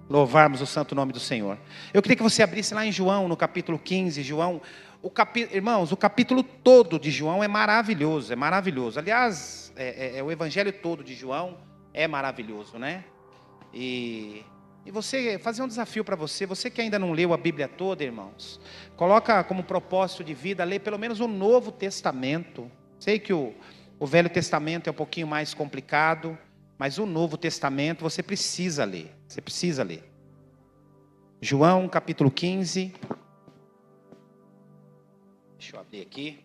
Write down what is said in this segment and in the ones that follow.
louvarmos o santo nome do Senhor. Eu queria que você abrisse lá em João, no capítulo 15, João. Irmãos, o capítulo todo de João é maravilhoso, é maravilhoso. Aliás, o evangelho todo de João é maravilhoso, né? E você, fazer um desafio para você que ainda não leu a Bíblia toda, irmãos, coloca como propósito de vida, ler pelo menos o Novo Testamento. Sei que o Velho Testamento é um pouquinho mais complicado, mas o Novo Testamento você precisa ler, João capítulo 15, deixa eu abrir aqui,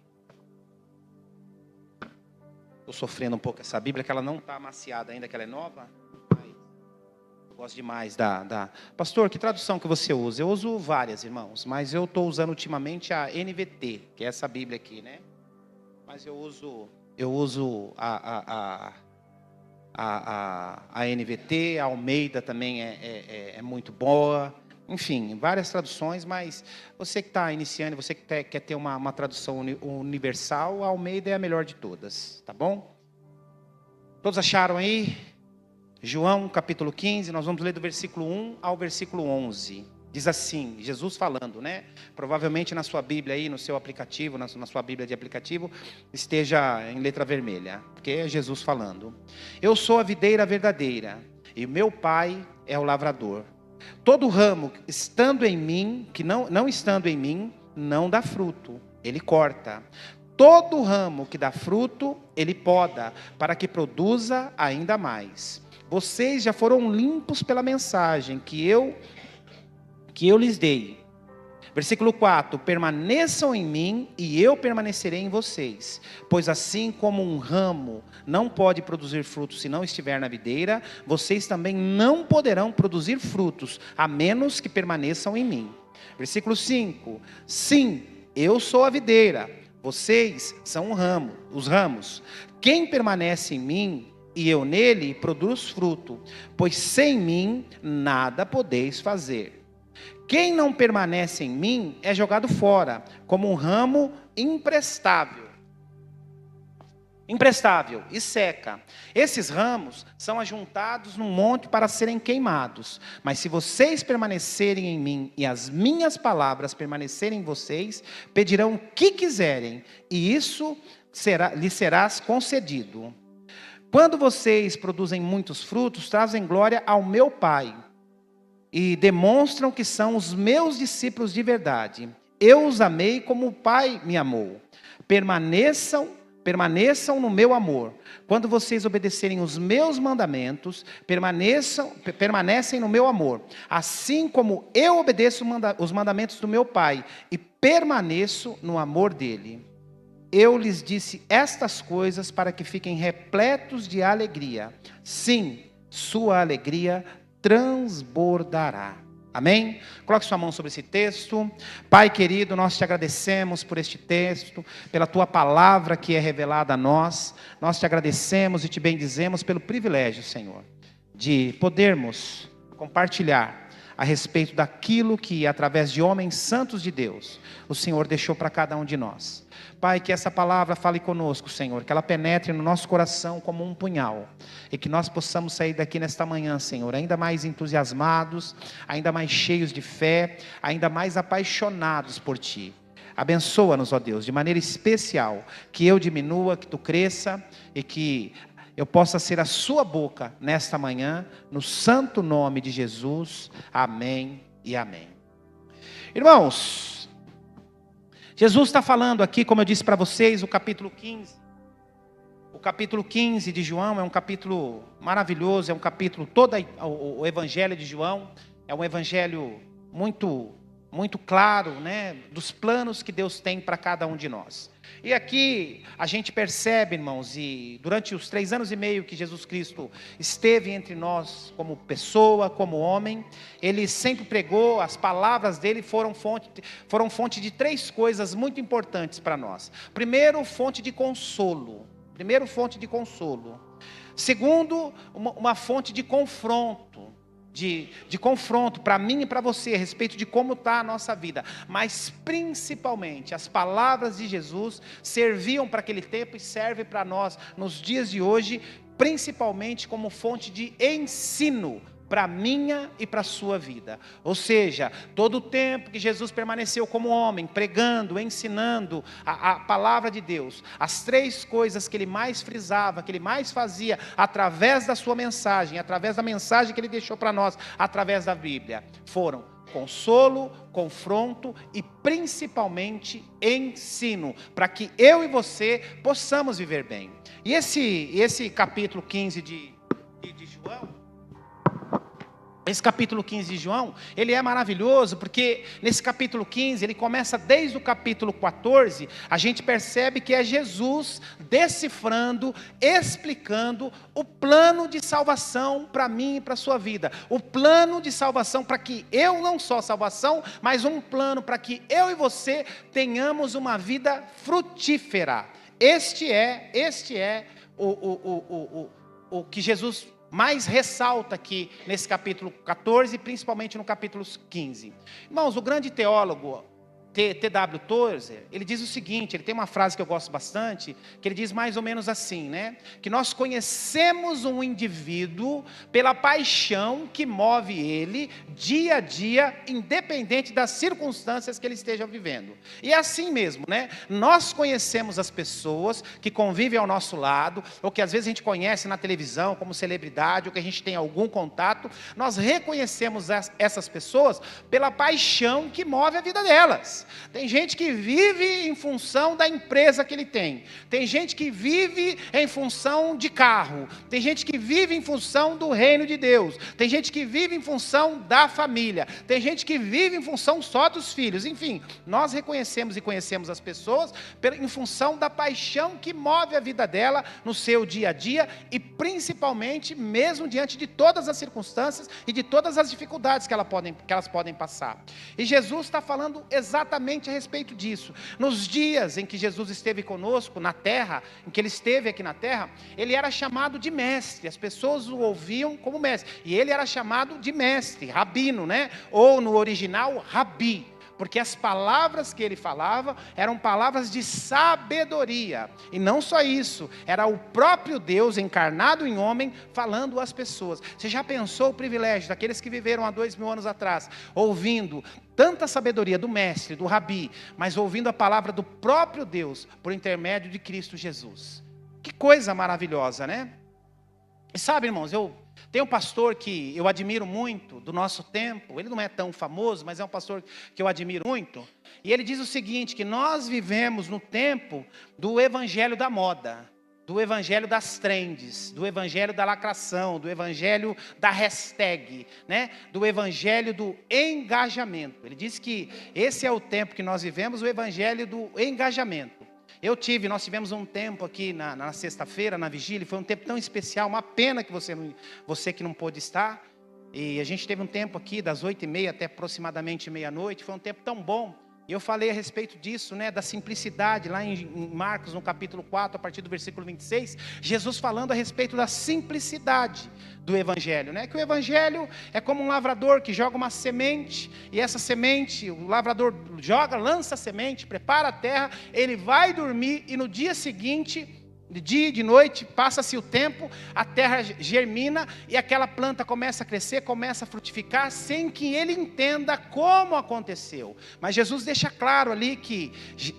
estou sofrendo um pouco essa Bíblia, que ela não está amaciada ainda, que ela é nova. Gosto demais Pastor, que tradução que você usa? Eu uso várias, irmãos, mas eu estou usando ultimamente a NVT, que é essa Bíblia aqui, né? Mas eu uso a NVT, a Almeida também é muito boa. Enfim, várias traduções, mas você que está iniciando, você que quer ter uma tradução universal, a Almeida é a melhor de todas, tá bom? Todos acharam aí? João capítulo 15, nós vamos ler do versículo 1 ao versículo 11. Diz assim, Jesus falando, né? Provavelmente na sua Bíblia aí, no seu aplicativo, na sua Bíblia de aplicativo, esteja em letra vermelha, porque é Jesus falando. Eu sou a videira verdadeira, e meu Pai é o lavrador. Todo ramo estando em mim, que não estando em mim, não dá fruto, ele corta. Todo ramo que dá fruto, ele poda, para que produza ainda mais. Vocês já foram limpos pela mensagem que eu lhes dei. Versículo 4, permaneçam em mim e eu permanecerei em vocês. Pois assim como um ramo não pode produzir frutos se não estiver na videira, vocês também não poderão produzir frutos, a menos que permaneçam em mim. Versículo 5, sim, eu sou a videira, vocês são os ramos. Quem permanece em mim e eu nele, produz fruto, pois sem mim nada podeis fazer. Quem não permanece em mim é jogado fora, como um ramo imprestável e seca. Esses ramos são ajuntados num monte para serem queimados. Mas se vocês permanecerem em mim e as minhas palavras permanecerem em vocês, pedirão o que quiserem, e isso lhes será concedido. Quando vocês produzem muitos frutos, trazem glória ao meu Pai e demonstram que são os meus discípulos de verdade. Eu os amei como o Pai me amou. Permaneçam no meu amor. Quando vocês obedecerem os meus mandamentos, permanecem no meu amor. Assim como eu obedeço os mandamentos do meu Pai e permaneço no amor dele. Eu lhes disse estas coisas para que fiquem repletos de alegria. Sim, sua alegria transbordará. Amém? Coloque sua mão sobre esse texto. Pai querido, nós te agradecemos por este texto, pela tua palavra que é revelada a nós. Nós te agradecemos e te bendizemos pelo privilégio, Senhor, de podermos compartilhar a respeito daquilo que, através de homens santos de Deus, o Senhor deixou para cada um de nós. Pai, que essa palavra fale conosco, Senhor, que ela penetre no nosso coração como um punhal, e que nós possamos sair daqui nesta manhã, Senhor, ainda mais entusiasmados, ainda mais cheios de fé, ainda mais apaixonados por Ti. Abençoa-nos, ó Deus, de maneira especial, que eu diminua, que Tu cresça, e que eu possa ser a sua boca nesta manhã, no santo nome de Jesus. Amém e amém. Irmãos, Jesus está falando aqui, como eu disse para vocês, o capítulo 15. O capítulo 15 de João é um capítulo maravilhoso, é um capítulo, todo o evangelho de João é um evangelho muito claro, né, dos planos que Deus tem para cada um de nós. E aqui a gente percebe, irmãos, e durante os 3 anos e meio que Jesus Cristo esteve entre nós como pessoa, como homem, Ele sempre pregou, as palavras dele foram fonte de 3 coisas muito importantes para nós. Primeiro, fonte de consolo. Segundo, uma fonte de confronto. De confronto para mim e para você a respeito de como está a nossa vida, mas principalmente as palavras de Jesus serviam para aquele tempo e servem para nós nos dias de hoje, principalmente como fonte de ensino para a minha e para a sua vida. Ou seja, todo o tempo que Jesus permaneceu como homem, pregando, ensinando a palavra de Deus, as 3 coisas que ele mais frisava, que ele mais fazia, através da sua mensagem, através da mensagem que ele deixou para nós, através da Bíblia, foram consolo, confronto e principalmente ensino, para que eu e você possamos viver bem. E esse capítulo 15 de João, esse capítulo 15 de João, ele é maravilhoso, porque nesse capítulo 15, ele começa desde o capítulo 14, a gente percebe que é Jesus decifrando, explicando o plano de salvação para mim e para a sua vida. O plano de salvação para que eu, não só salvação, mas um plano para que eu e você tenhamos uma vida frutífera. Este é o que Jesus mais ressalta aqui nesse capítulo 14, principalmente no capítulo 15. Irmãos, o grande teólogo T.W. Tozer, ele diz o seguinte, ele tem uma frase que eu gosto bastante, que ele diz mais ou menos assim, né? Que nós conhecemos um indivíduo pela paixão que move ele dia a dia, independente das circunstâncias que ele esteja vivendo. E é assim mesmo, né? Nós conhecemos as pessoas que convivem ao nosso lado, ou que às vezes a gente conhece na televisão como celebridade, ou que a gente tem algum contato, nós reconhecemos essas pessoas pela paixão que move a vida delas. Tem gente que vive em função da empresa que ele tem. Tem gente que vive em função de carro. Tem gente que vive em função do reino de Deus. Tem gente que vive em função da família. Tem gente que vive em função só dos filhos. Enfim, nós reconhecemos e conhecemos as pessoas em função da paixão que move a vida dela no seu dia a dia e principalmente mesmo diante de todas as circunstâncias e de todas as dificuldades que elas podem passar. E Jesus está falando exatamente a respeito disso. Nos dias em que Jesus esteve conosco na terra, em que ele esteve aqui na terra, ele era chamado de mestre, as pessoas o ouviam como mestre, e ele era chamado de mestre, rabino, né? Ou no original, rabi, porque as palavras que ele falava eram palavras de sabedoria, e não só isso, era o próprio Deus encarnado em homem falando às pessoas. Você já pensou o privilégio daqueles que viveram há 2000 anos atrás, ouvindo tanta sabedoria do mestre, do rabi, mas ouvindo a palavra do próprio Deus, por intermédio de Cristo Jesus? Que coisa maravilhosa, né? E sabe, irmãos, tem um pastor que eu admiro muito, do nosso tempo, ele não é tão famoso, mas é um pastor que eu admiro muito, e ele diz o seguinte, que nós vivemos no tempo do evangelho da moda, do evangelho das trends, do evangelho da lacração, do evangelho da hashtag, né? Do evangelho do engajamento. Ele diz que esse é o tempo que nós vivemos, o evangelho do engajamento. Nós tivemos um tempo aqui na sexta-feira, na vigília, foi um tempo tão especial, uma pena que você que não pôde estar, e a gente teve um tempo aqui das 8h30 até aproximadamente meia-noite, foi um tempo tão bom, e eu falei a respeito disso, né, da simplicidade, lá em Marcos, no capítulo 4, a partir do versículo 26, Jesus falando a respeito da simplicidade do Evangelho, né, que o Evangelho é como um lavrador que joga uma semente, e essa semente, o lavrador lança a semente, prepara a terra, ele vai dormir, e no dia seguinte, de dia e de noite, passa-se o tempo, a terra germina e aquela planta começa a crescer, começa a frutificar, sem que ele entenda como aconteceu. Mas Jesus deixa claro ali que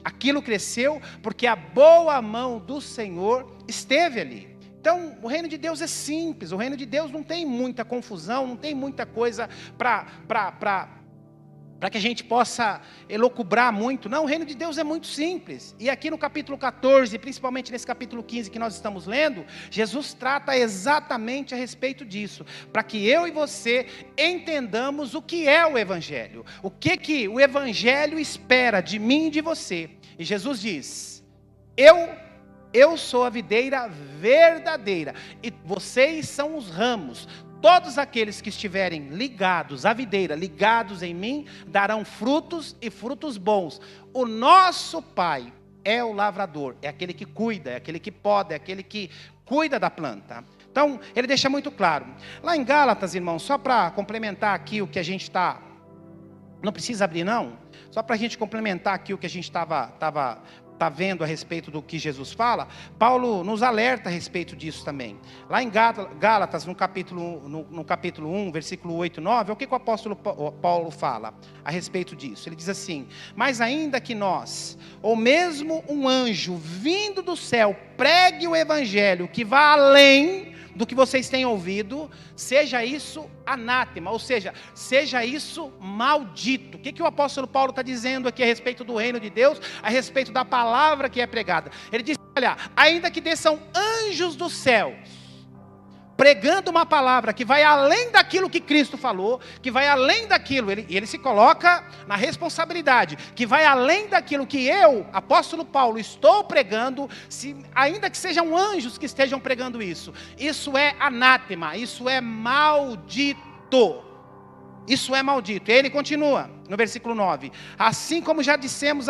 aquilo cresceu porque a boa mão do Senhor esteve ali. Então, o reino de Deus é simples, o reino de Deus não tem muita confusão, não tem muita coisa para que a gente possa elocubrar muito. Não, o reino de Deus é muito simples. E aqui no capítulo 14, principalmente nesse capítulo 15 que nós estamos lendo, Jesus trata exatamente a respeito disso, para que eu e você entendamos o que é o Evangelho. O que o Evangelho espera de mim e de você. E Jesus diz, eu sou a videira verdadeira, e vocês são os ramos. Todos aqueles que estiverem ligados à videira, ligados em mim, darão frutos e frutos bons. O nosso Pai é o lavrador, é aquele que cuida, é aquele que poda, é aquele que cuida da planta. Então, ele deixa muito claro. Lá em Gálatas, irmãos, só para complementar aqui o que a gente está... Não precisa abrir, não. Só para a gente complementar aqui o que a gente estava está vendo a respeito do que Jesus fala, Paulo nos alerta a respeito disso também. Lá em Gálatas, no capítulo 1, versículo 8 e 9, o que o apóstolo Paulo fala a respeito disso? Ele diz assim: mas ainda que nós, ou mesmo um anjo vindo do céu, pregue o evangelho que vá além do que vocês têm ouvido, seja isso anátema, ou seja, seja isso maldito. O que o apóstolo Paulo está dizendo aqui a respeito do reino de Deus, a respeito da palavra que é pregada? Ele diz: olha, ainda que desçam anjos dos céus, pregando uma palavra que vai além daquilo que Cristo falou, que vai além daquilo, ele se coloca na responsabilidade, que vai além daquilo que eu, apóstolo Paulo, estou pregando, ainda que sejam anjos que estejam pregando isso é anátema, isso é maldito. Isso é maldito. E ele continua no versículo 9: assim como já dissemos,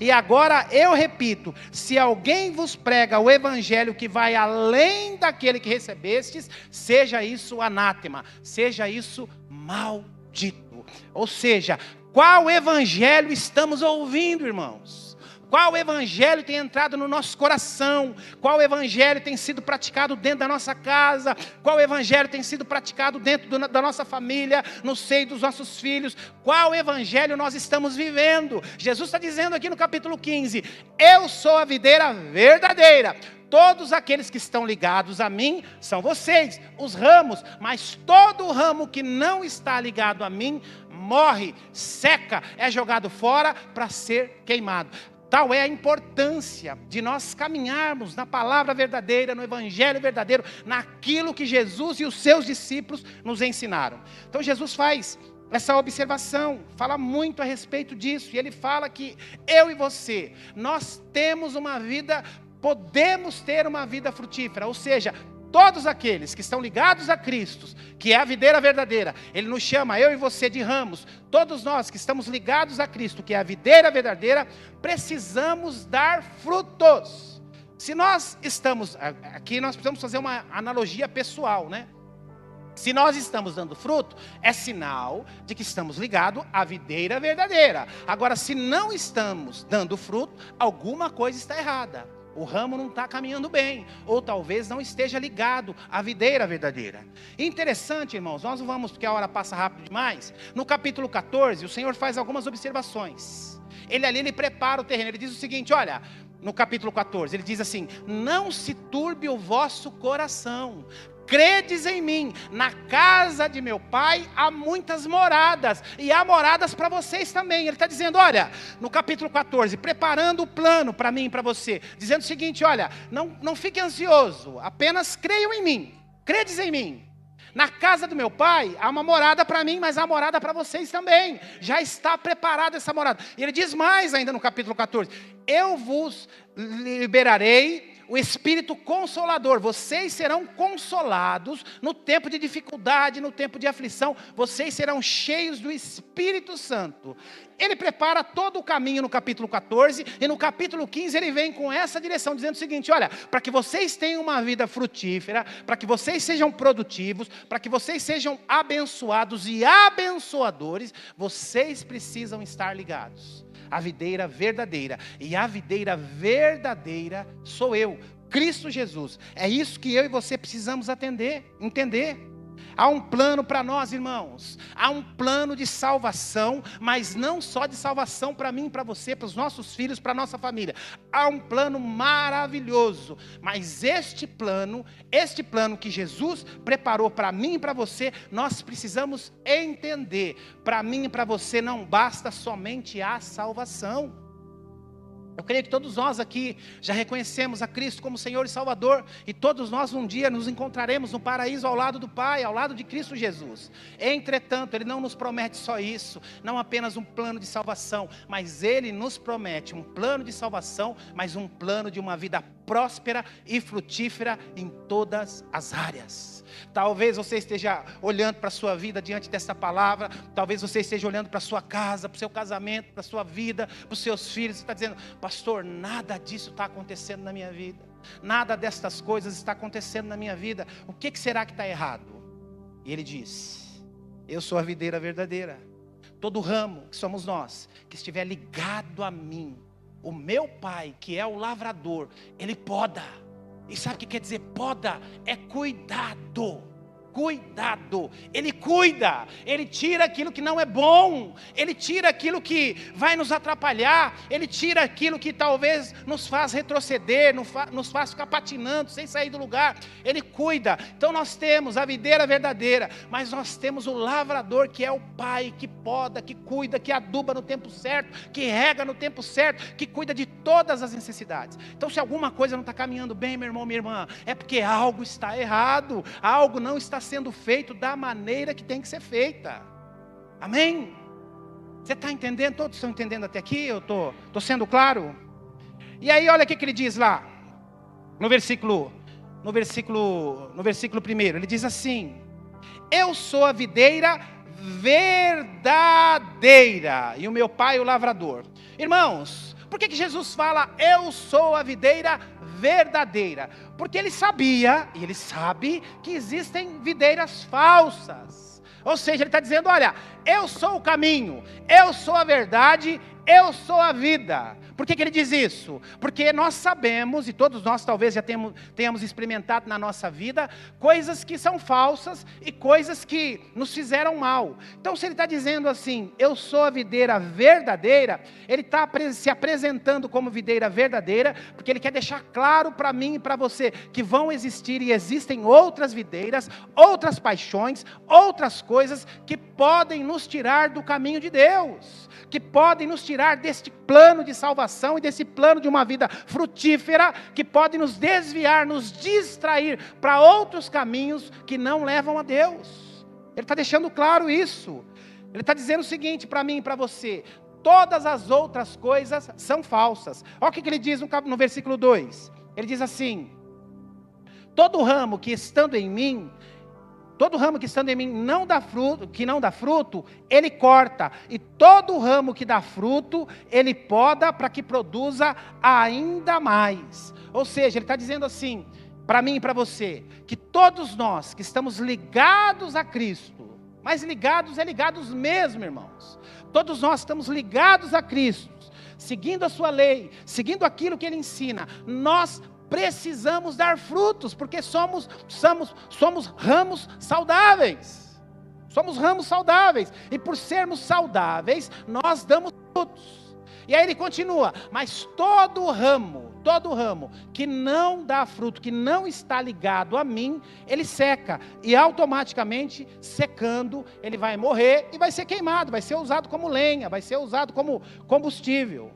e agora eu repito, se alguém vos prega o evangelho que vai além daquele que recebestes, seja isso anátema, seja isso maldito. Ou seja, qual evangelho estamos ouvindo, irmãos? Qual evangelho tem entrado no nosso coração? Qual evangelho tem sido praticado dentro da nossa casa? Qual evangelho tem sido praticado dentro da nossa família, no seio dos nossos filhos? Qual evangelho nós estamos vivendo? Jesus está dizendo aqui no capítulo 15: eu sou a videira verdadeira. Todos aqueles que estão ligados a mim são vocês, os ramos, mas todo ramo que não está ligado a mim morre, seca, é jogado fora para ser queimado. Tal é a importância de nós caminharmos na palavra verdadeira, no evangelho verdadeiro, naquilo que Jesus e os seus discípulos nos ensinaram. Então Jesus faz essa observação, fala muito a respeito disso, e ele fala que eu e você, nós temos uma vida, podemos ter uma vida frutífera, ou seja, todos aqueles que estão ligados a Cristo, que é a videira verdadeira, Ele nos chama, eu e você, de ramos. Todos nós que estamos ligados a Cristo, que é a videira verdadeira, precisamos dar frutos. Se nós estamos, aqui nós precisamos fazer uma analogia pessoal, né? Se nós estamos dando fruto, é sinal de que estamos ligados à videira verdadeira. Agora, se não estamos dando fruto, alguma coisa está errada. O ramo não está caminhando bem, ou talvez não esteja ligado à videira verdadeira. Interessante, irmãos, nós não vamos, porque a hora passa rápido demais. No capítulo 14, o Senhor faz algumas observações. Ele prepara o terreno, ele diz o seguinte, olha, no capítulo 14, ele diz assim: não se turbe o vosso coração. Credes em mim, na casa de meu pai há muitas moradas, e há moradas para vocês também. Ele está dizendo, olha, no capítulo 14, preparando o plano para mim e para você, dizendo o seguinte, olha, não fique ansioso, apenas creiam em mim, credes em mim. Na casa do meu pai há uma morada para mim, mas há morada para vocês também. Já está preparada essa morada. E ele diz mais ainda no capítulo 14, eu vos liberarei o Espírito Consolador. Vocês serão consolados no tempo de dificuldade, no tempo de aflição. Vocês serão cheios do Espírito Santo. Ele prepara todo o caminho no capítulo 14, e no capítulo 15 ele vem com essa direção, dizendo o seguinte, olha, para que vocês tenham uma vida frutífera, para que vocês sejam produtivos, para que vocês sejam abençoados e abençoadores, vocês precisam estar ligados a videira verdadeira, e a videira verdadeira sou eu, Cristo Jesus. É isso que eu e você precisamos entender. Há um plano para nós, irmãos, há um plano de salvação, mas não só de salvação para mim, para você, para os nossos filhos, para a nossa família. Há um plano maravilhoso, mas este plano que Jesus preparou para mim e para você, nós precisamos entender. Para mim e para você não basta somente a salvação. Eu creio que todos nós aqui já reconhecemos a Cristo como Senhor e Salvador, e todos nós um dia nos encontraremos no paraíso ao lado do Pai, ao lado de Cristo Jesus. Entretanto, Ele não nos promete só isso, não apenas um plano de salvação, mas Ele nos promete um plano de salvação, mas um plano de uma vida próspera e frutífera em todas as áreas. Talvez você esteja olhando para a sua vida diante dessa palavra, talvez você esteja olhando para a sua casa, para o seu casamento, para a sua vida, para os seus filhos, você está dizendo, pastor, nada disso está acontecendo na minha vida, nada destas coisas está acontecendo na minha vida, o que será que está errado? E ele diz, eu sou a videira verdadeira, todo ramo que somos nós, que estiver ligado a mim, o meu pai, que é o lavrador, ele poda. E sabe o que quer dizer poda? É cuidado. Cuidado, Ele cuida, Ele tira aquilo que não é bom, Ele tira aquilo que vai nos atrapalhar, Ele tira aquilo que talvez nos faz retroceder, nos faz ficar patinando, sem sair do lugar, Ele cuida. Então nós temos a videira verdadeira, mas nós temos o lavrador, que é o Pai, que poda, que cuida, que aduba no tempo certo, que rega no tempo certo, que cuida de todas as necessidades. Então se alguma coisa não está caminhando bem, meu irmão, minha irmã, é porque algo está errado, algo não está sendo feito da maneira que tem que ser feita. Amém? Você está entendendo? Todos estão entendendo até aqui? Eu estou sendo claro? E aí olha o que ele diz lá, no versículo 1, ele diz assim: eu sou a videira verdadeira, e o meu pai o lavrador. Irmãos, por que Jesus fala, eu sou a videira verdadeira? Porque ele sabia, e ele sabe, que existem videiras falsas. Ou seja, ele está dizendo, olha, eu sou o caminho, eu sou a verdade, eu sou a vida. Por que ele diz isso? Porque nós sabemos, e todos nós talvez já tenhamos experimentado na nossa vida, coisas que são falsas e coisas que nos fizeram mal. Então se ele está dizendo assim, eu sou a videira verdadeira, ele está se apresentando como videira verdadeira, porque ele quer deixar claro para mim e para você, que vão existir e existem outras videiras, outras paixões, outras coisas que podem nos tirar do caminho de Deus, que podem nos tirar deste plano de salvação e desse plano de uma vida frutífera, que podem nos desviar, nos distrair para outros caminhos que não levam a Deus. Ele está deixando claro isso. Ele está dizendo o seguinte para mim e para você: todas as outras coisas são falsas. Olha o que ele diz no versículo 2. Ele diz assim: todo ramo que estando em mim não dá fruto, ele corta, e todo ramo que dá fruto, ele poda para que produza ainda mais. Ou seja, ele está dizendo assim, para mim e para você, que todos nós que estamos ligados a Cristo, mas ligados mesmo, irmãos, todos nós estamos ligados a Cristo, seguindo a sua lei, seguindo aquilo que Ele ensina, nós precisamos dar frutos, porque somos ramos saudáveis. Somos ramos saudáveis. E por sermos saudáveis, nós damos frutos. E aí ele continua: mas todo ramo que não dá fruto, que não está ligado a mim, ele seca. E automaticamente, secando, ele vai morrer e vai ser queimado, vai ser usado como lenha, vai ser usado como combustível.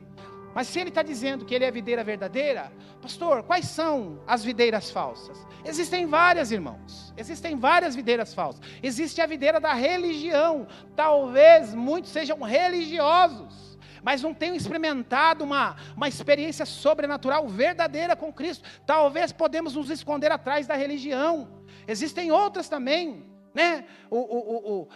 Mas se ele está dizendo que ele é a videira verdadeira, pastor, quais são as videiras falsas? Existem várias, irmãos, existem várias videiras falsas. Existe a videira da religião, talvez muitos sejam religiosos, mas não tenham experimentado uma experiência sobrenatural verdadeira com Cristo. Talvez podemos nos esconder atrás da religião. Existem outras também, né?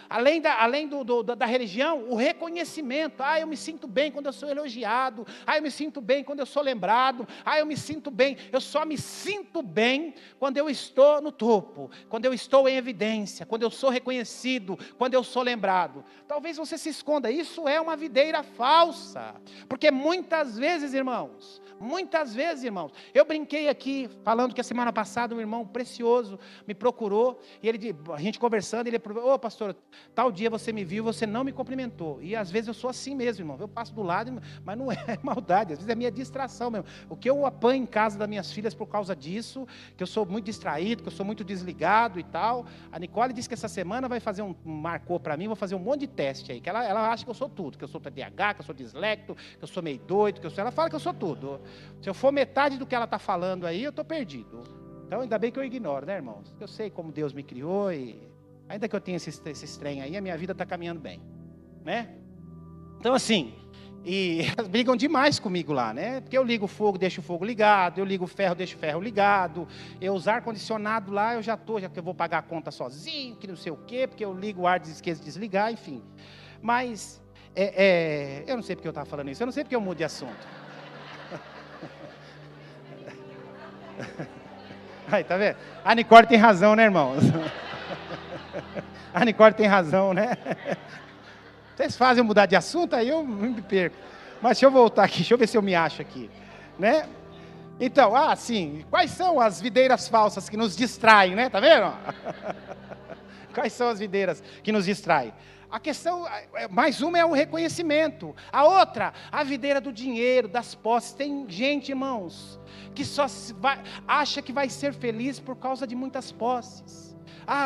Além da religião, o reconhecimento. Eu me sinto bem quando eu sou elogiado, eu me sinto bem quando eu sou lembrado, eu me sinto bem, eu só me sinto bem quando eu estou no topo, quando eu estou em evidência, quando eu sou reconhecido, quando eu sou lembrado. Talvez você se esconda, isso é uma videira falsa, porque muitas vezes, irmãos, eu brinquei aqui, falando que a semana passada um irmão precioso me procurou, e a gente conversando, ele falou: pastor, tal dia você me viu, você não me cumprimentou. E às vezes eu sou assim mesmo, irmão, eu passo do lado, mas não é maldade, às vezes é minha distração mesmo. O que eu apanho em casa das minhas filhas por causa disso, que eu sou muito distraído, que eu sou muito desligado e tal. A Nicole disse que essa semana vai fazer marcou para mim, vou fazer um monte de teste aí, que ela acha que eu sou tudo, que eu sou TDAH, que eu sou dislexo, que eu sou meio doido, ela fala que eu sou tudo. Se eu for metade do que ela está falando aí, eu estou perdido. Então, ainda bem que eu ignoro, né, irmãos? Eu sei como Deus me criou e ainda que eu tenha esse trem aí, a minha vida está caminhando bem, né? Então, assim, e elas brigam demais comigo lá, né? Porque eu ligo o fogo, deixo o fogo ligado, eu ligo o ferro, deixo o ferro ligado, eu usar ar-condicionado lá, já que eu vou pagar a conta sozinho, que não sei o quê, porque eu ligo o ar, esqueço de desligar, enfim. Mas, eu não sei porque eu estava falando isso, eu não sei porque eu mudo de assunto. Aí, tá vendo? A Nicole tem razão, né, irmãos? A Nicole tem razão, né? Vocês fazem eu mudar de assunto, aí eu me perco. Mas deixa eu voltar aqui, deixa eu ver se eu me acho aqui, né? Então, sim, quais são as videiras falsas que nos distraem, né? Tá vendo? Quais são as videiras que nos distraem? A questão, mais uma é o reconhecimento. A outra, a videira do dinheiro, das posses. Tem gente, irmãos, que acha que vai ser feliz por causa de muitas posses.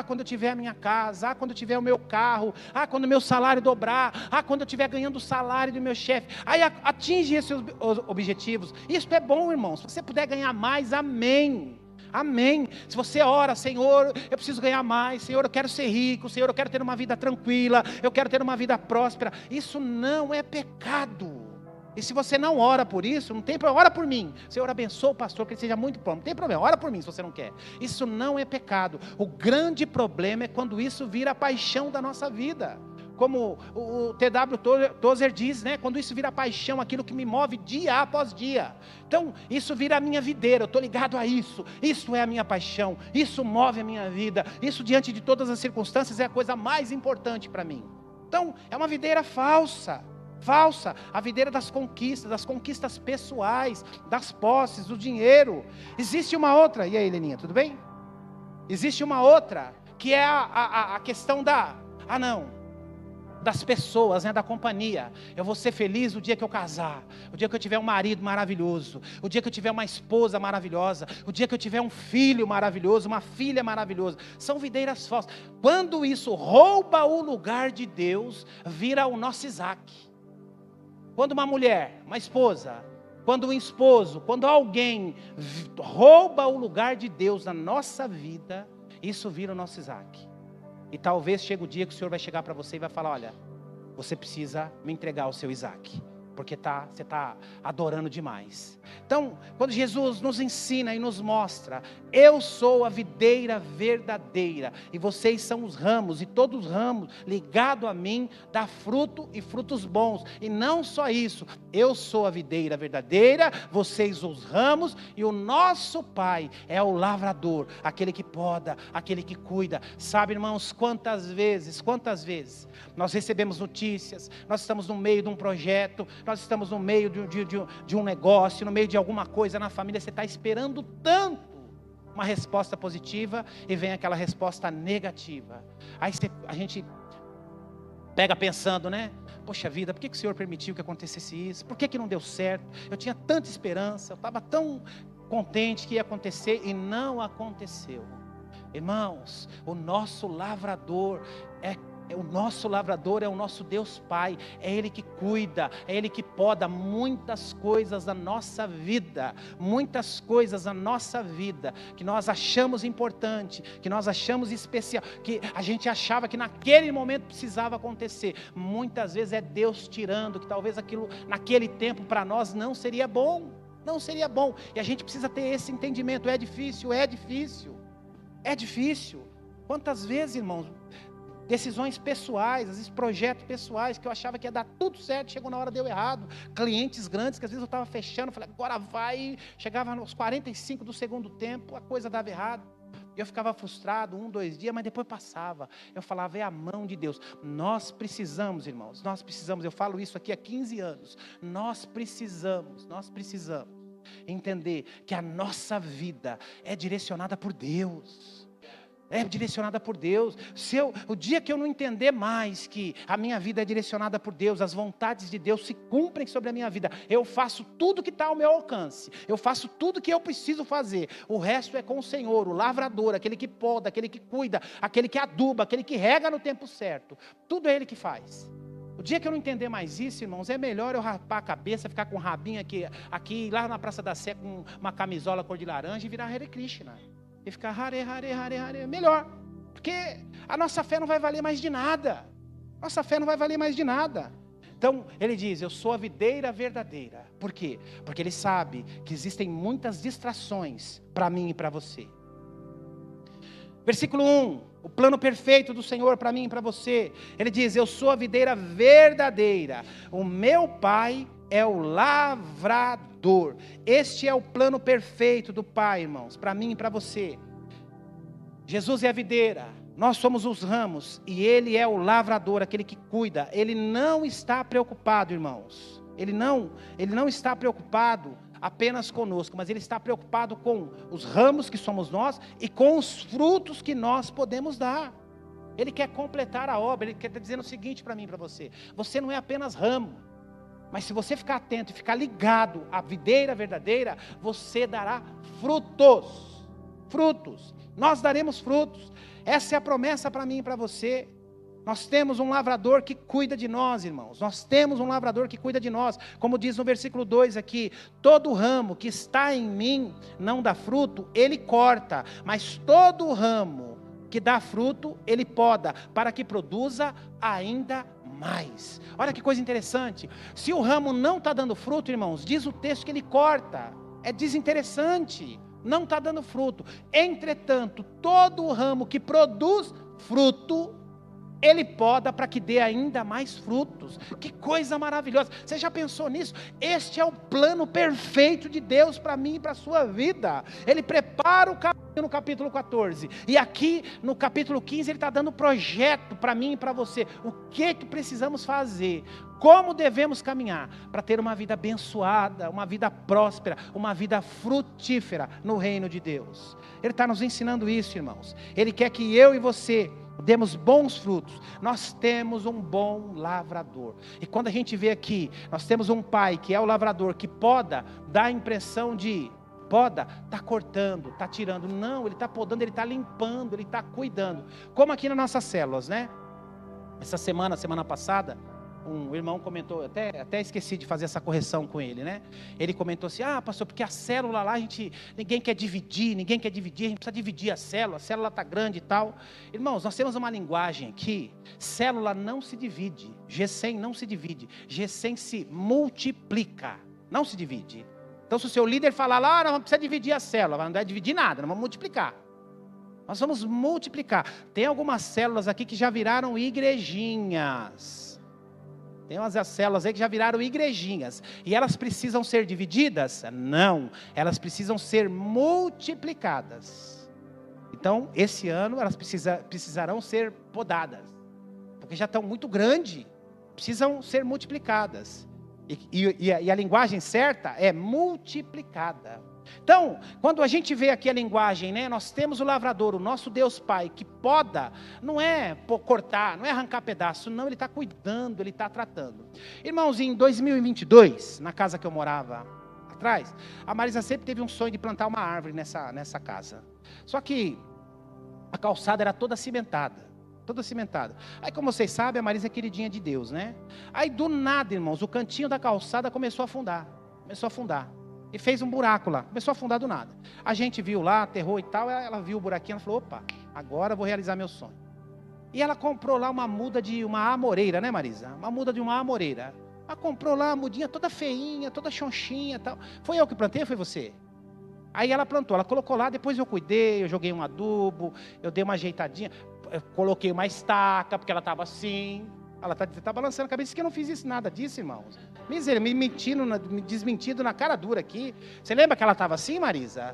Quando eu tiver a minha casa, quando eu tiver o meu carro, quando o meu salário dobrar, quando eu estiver ganhando o salário do meu chefe. Aí atinge esses objetivos. Isso é bom, irmão. Se você puder ganhar mais, amém. Amém. Se você ora, Senhor, eu preciso ganhar mais, Senhor, eu quero ser rico, Senhor, eu quero ter uma vida tranquila, eu quero ter uma vida próspera. Isso não é pecado. E se você não ora por isso, não tem problema, ora por mim. Senhor, abençoa o pastor, que ele seja muito bom. Não tem problema, ora por mim se você não quer. Isso não é pecado. O grande problema é quando isso vira a paixão da nossa vida. Como o T.W. Tozer diz, né? Quando isso vira paixão, aquilo que me move dia após dia. Então, isso vira a minha videira, eu estou ligado a isso. Isso é a minha paixão, isso move a minha vida. Isso, diante de todas as circunstâncias, é a coisa mais importante para mim. Então, é uma videira falsa. A videira das conquistas pessoais, das posses, do dinheiro. Existe uma outra, e aí, Leninha, tudo bem? Existe uma outra, que é a questão das pessoas, né, da companhia. Eu vou ser feliz o dia que eu casar, o dia que eu tiver um marido maravilhoso, o dia que eu tiver uma esposa maravilhosa, o dia que eu tiver um filho maravilhoso, uma filha maravilhosa. São videiras falsas. Quando isso rouba o lugar de Deus, vira o nosso Isaac. Quando uma mulher, uma esposa, quando um esposo, quando alguém rouba o lugar de Deus na nossa vida, isso vira o nosso Isaac. E talvez chegue o dia que o Senhor vai chegar para você e vai falar: olha, você precisa me entregar o seu Isaac, porque você está adorando demais. Então, quando Jesus nos ensina e nos mostra: eu sou a videira verdadeira, e vocês são os ramos, e todos os ramos ligados a mim dá fruto e frutos bons. E não só isso, eu sou a videira verdadeira, vocês os ramos, e o nosso Pai é o lavrador, aquele que poda, aquele que cuida. Sabe, irmãos, quantas vezes nós recebemos notícias, nós estamos no meio de um projeto, nós estamos no meio de um negócio, no meio de alguma coisa na família, você está esperando tanto uma resposta positiva e vem aquela resposta negativa. Aí a gente pega pensando, né? Poxa vida, por que o Senhor permitiu que acontecesse isso? Por que não deu certo? Eu tinha tanta esperança, eu estava tão contente que ia acontecer e não aconteceu. Irmãos, o nosso lavrador é o nosso Deus Pai, é Ele que cuida, é Ele que poda muitas coisas da nossa vida, que nós achamos importante, que nós achamos especial, que a gente achava que naquele momento precisava acontecer. Muitas vezes é Deus tirando, que talvez aquilo naquele tempo para nós não seria bom, e a gente precisa ter esse entendimento. É difícil. Quantas vezes, irmãos, decisões pessoais, às vezes projetos pessoais, que eu achava que ia dar tudo certo, chegou na hora, deu errado. Clientes grandes, que às vezes eu estava fechando, falei, agora vai, chegava nos 45 do segundo tempo, a coisa dava errado. Eu ficava frustrado, 1, 2 dias, mas depois passava. Eu falava, é a mão de Deus. Nós precisamos, irmãos, eu falo isso aqui há 15 anos, nós precisamos entender que a nossa vida é direcionada por Deus. O dia que eu não entender mais que a minha vida é direcionada por Deus, as vontades de Deus se cumprem sobre a minha vida, eu faço tudo que está ao meu alcance, eu faço tudo que eu preciso fazer, o resto é com o Senhor, o lavrador, aquele que poda, aquele que cuida, aquele que aduba, aquele que rega no tempo certo, tudo é Ele que faz. O dia que eu não entender mais isso, irmãos, é melhor eu rapar a cabeça, ficar com um rabinho aqui lá na Praça da Sé, com uma camisola cor de laranja e virar Hare Krishna. E ficar Hare, Hare, Hare, Hare, melhor. Porque a nossa fé não vai valer mais de nada. Então, ele diz, eu sou a videira verdadeira. Por quê? Porque ele sabe que existem muitas distrações para mim e para você. Versículo 1, o plano perfeito do Senhor para mim e para você. Ele diz, eu sou a videira verdadeira. O meu Pai é o lavrador. Este é o plano perfeito do Pai, irmãos, para mim e para você. Jesus é a videira, nós somos os ramos, e Ele é o lavrador, aquele que cuida. Ele não está preocupado, irmãos. Ele não está preocupado apenas conosco, mas Ele está preocupado com os ramos que somos nós e com os frutos que nós podemos dar. Ele quer completar a obra. Ele quer estar dizendo o seguinte para mim e para você: você não é apenas ramo, mas se você ficar atento e ficar ligado à videira verdadeira, você dará frutos. Frutos. Nós daremos frutos. Essa é a promessa para mim e para você. Nós temos um lavrador que cuida de nós, irmãos. Nós temos um lavrador que cuida de nós. Como diz no versículo 2 aqui: todo ramo que está em mim não dá fruto, ele corta. Mas todo ramo que dá fruto, ele poda, para que produza ainda mais. Olha que coisa interessante. Se o ramo não está dando fruto, irmãos, diz o texto que ele corta. É desinteressante. Não está dando fruto. Entretanto, todo o ramo que produz fruto, ele poda para que dê ainda mais frutos. Que coisa maravilhosa. Você já pensou nisso? Este é o plano perfeito de Deus para mim e para a sua vida. Ele prepara o caminho no capítulo 14. E aqui no capítulo 15 ele está dando projeto para mim e para você. O que precisamos fazer? Como devemos caminhar para ter uma vida abençoada, uma vida próspera, uma vida frutífera no reino de Deus. Ele está nos ensinando isso, irmãos. Ele quer que eu e você demos bons frutos. Nós temos um bom lavrador. E quando a gente vê aqui, nós temos um pai que é o lavrador, que poda, dá a impressão de poda, está cortando, está tirando. Não, ele está podando, ele está limpando, ele está cuidando. Como aqui nas nossas células, né? Essa semana passada, um irmão comentou, até esqueci de fazer essa correção com ele, né? Ele comentou assim: pastor, porque a célula lá, ninguém quer dividir, a gente precisa dividir a célula está grande e tal. Irmãos, nós temos uma linguagem aqui: célula não se divide, G100 não se divide, G100 se multiplica, não se divide. Então se o seu líder falar lá, não precisa dividir a célula, não vai dividir nada, nós vamos multiplicar. Nós vamos multiplicar. Tem algumas células aqui que já viraram igrejinhas. Tem umas células aí que já viraram igrejinhas. E elas precisam ser divididas? Não. Elas precisam ser multiplicadas. Então, esse ano, elas precisarão ser podadas. Porque já estão muito grandes. Precisam ser multiplicadas. E a linguagem certa é multiplicada. Então, quando a gente vê aqui a linguagem, né, nós temos o lavrador, o nosso Deus Pai, que poda, não é cortar, não é arrancar pedaço, não, Ele está cuidando, Ele está tratando. Irmãos, em 2022, na casa que eu morava atrás, a Marisa sempre teve um sonho de plantar uma árvore nessa casa. Só que a calçada era toda cimentada. Aí, como vocês sabem, a Marisa é queridinha de Deus, né? Aí, do nada, irmãos, o cantinho da calçada começou a afundar. E fez um buraco lá, começou a afundar do nada. A gente viu lá, aterrou e tal, ela viu o buraquinho, ela falou: opa, agora eu vou realizar meu sonho. E ela comprou lá uma muda de uma amoreira, né, Marisa? Uma muda de uma amoreira. Ela comprou lá a mudinha toda feinha, toda xoxinha e tal. Foi eu que plantei ou foi você? Aí ela plantou, ela colocou lá, depois eu cuidei, eu joguei um adubo, eu dei uma ajeitadinha, eu coloquei uma estaca, porque ela estava assim. Ela está balançando a cabeça, que eu não fiz nada disso, irmãos. Me desmentindo na cara dura aqui. Você lembra que ela estava assim, Marisa?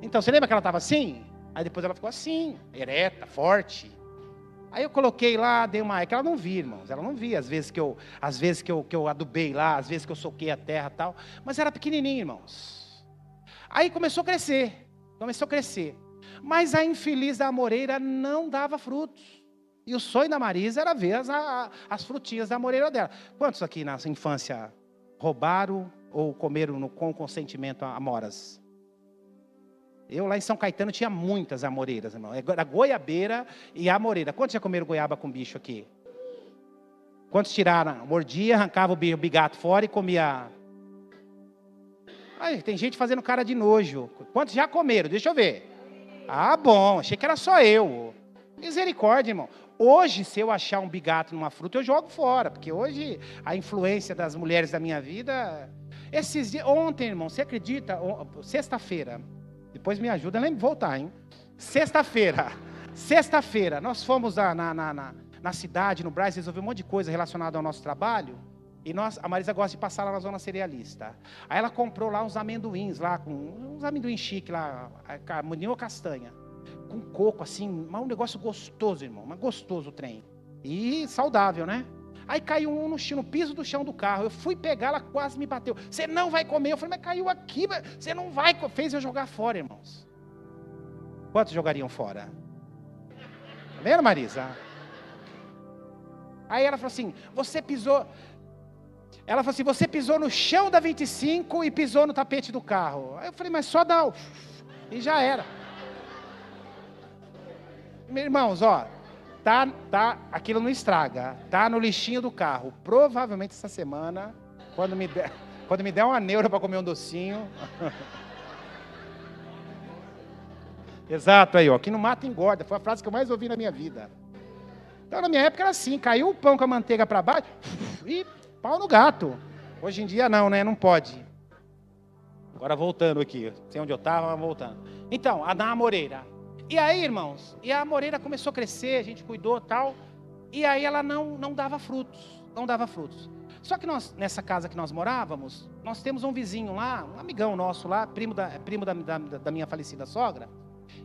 Então, você lembra que ela estava assim? Aí depois ela ficou assim, ereta, forte. Aí eu coloquei lá, dei uma... É que ela não via, irmãos. Ela não via as vezes que eu adubei lá, às vezes que eu soquei a terra e tal. Mas era pequenininho, irmãos. Aí começou a crescer. Mas a infeliz da amoreira não dava frutos. E o sonho da Marisa era ver as frutinhas da amoreira dela. Quantos aqui na infância roubaram ou comeram com consentimento amoras? Eu lá em São Caetano tinha muitas amoreiras, irmão. Era goiabeira e amoreira. Quantos já comeram goiaba com bicho aqui? Quantos tiraram? Mordia, arrancava o bigato fora e comia. Ai, tem gente fazendo cara de nojo. Quantos já comeram? Deixa eu ver. Ah, bom. Achei que era só eu. Misericórdia, irmão. Hoje, se eu achar um bigato numa fruta, eu jogo fora. Porque hoje, a influência das mulheres da minha vida... Esses dias... Ontem, irmão, você acredita? Sexta-feira. Depois me ajuda a voltar, hein? Sexta-feira, nós fomos na cidade, no Brás, resolver um monte de coisa relacionada ao nosso trabalho. E a Marisa gosta de passar lá na zona cerealista. Aí ela comprou lá uns amendoins, uns amendoins chiques lá, ninho ou castanha. Com coco, assim, mas um negócio gostoso, irmão. Mas gostoso o trem. E saudável, né? Aí caiu um no piso do chão do carro. Eu fui pegar, ela quase me bateu. Você não vai comer. Eu falei, mas caiu aqui, você não vai. Fez eu jogar fora, irmãos. Quantos jogariam fora? Tá vendo, Marisa? Aí ela falou assim, você pisou... Ela falou assim, você pisou no chão da 25 e pisou no tapete do carro. Aí eu falei, mas só dá o... E já era. Meus irmãos, ó, aquilo não estraga, tá no lixinho do carro. Provavelmente essa semana, quando me der uma neura para comer um docinho. Exato, aí ó, que não mata engorda, foi a frase que eu mais ouvi na minha vida. Então na minha época era assim, caiu o pão com a manteiga para baixo e pau no gato. Hoje em dia não, né, não pode. Agora voltando aqui, sei onde eu estava, voltando. Então, a da amoreira. E aí, irmãos, e a amoreira começou a crescer, a gente cuidou e tal, e aí ela não dava frutos, não dava frutos. Só que nós, nessa casa que nós morávamos, nós temos um vizinho lá, um amigão nosso lá, primo da minha falecida sogra,